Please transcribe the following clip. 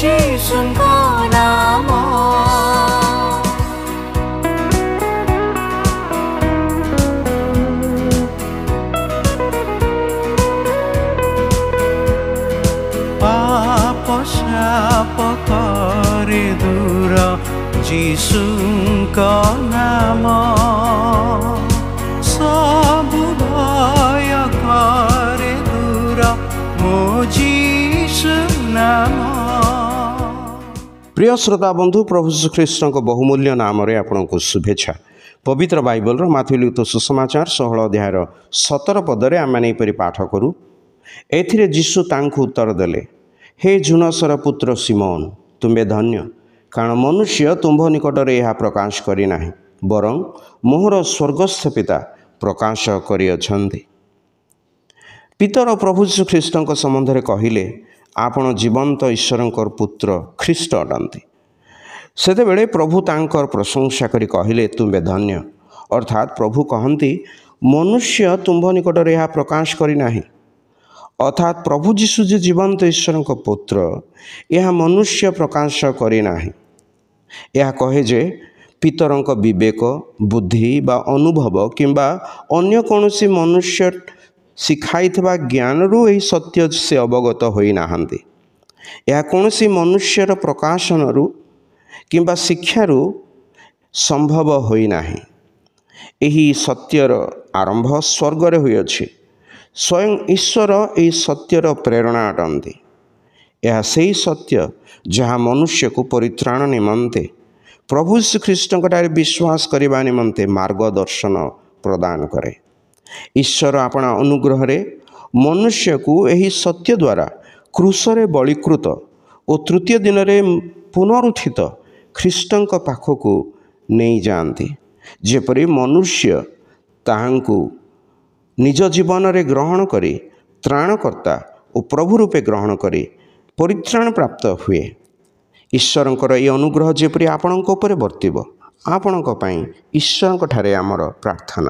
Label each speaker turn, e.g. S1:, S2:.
S1: जीशुको नाम पाप शाप करे दूर जीशुको नाम सबु भय करे दूर मो जीशु नाम।
S2: प्रिय श्रोता बंधु प्रभु श्रीकृष्ण को बहुमूल्य नाम रे आपन को शुभेच्छा। पवित्र बाइबल रो माथि लिखित सुसमाचार 16 अध्याय 17 पदरे आम माने परि पाठ करू। एथिरे जीशु तांकु उत्तर देले, हे झुनसर पुत्र सिमोन, तुम्बे धन्य, कारण मनुष्य तुम्भ निकटरे यह प्रकाश करी नाही, बरं मोहर स्वर्गस्थ पिता प्रकाश करिअछन्ति। पितर प्रभु श्रीकृष्ण संबंध में कहले, आपण जीवंत ईश्वर पुत्र ख्रीष्ट अटंती। सेतेबेले प्रभु तांकर प्रशंसा करी कहले, तुम्बे धन्य, अर्थात प्रभु कहती मनुष्य तुम्भ निकटरे यह प्रकाश करी नाही, अर्थात प्रभु जीशु जे जीवंत ईश्वर पुत्र यह मनुष्य प्रकाश करी नाही। यह कहे जे पितरंक विवेक बुद्धि बा अनुभव किंबा अन्य कौनसी मनुष्य शिखाई ज्ञान रु यही सत्य से अवगत होई नाहंती। यह कौनसी मनुष्यर प्रकाशन रु किंबा शिक्षारु संभव होई नाही। यही सत्यर आरंभ स्वर्ग रे होई अछि। स्वयं ईश्वर यही सत्यर प्रेरणा अटंती। यह सही सत्य जहाँ मनुष्य को परित्राण निमंते प्रभु श्रीकृष्ण विश्वास करने निमंते मार्गदर्शन प्रदान करे। ईश्वर अपना अनुग्रह रे मनुष्य को यही सत्य द्वारा क्रूसरे बलिकृत और तृतीय दिन में पुनरुत्थित ख्रीष्टों पाखक नहीं जाती। जेपरी मनुष्य ताहांकु निज जीवन रे ग्रहण करी त्राणकर्ता और प्रभु रूपे ग्रहण करी परित्राण प्राप्त हुए। ईश्वरंकर ये अनुग्रह जेपरी आपणक उपरे वर्तिब, आपणक पई ईश्वरंक ठारे आमर प्रार्थना।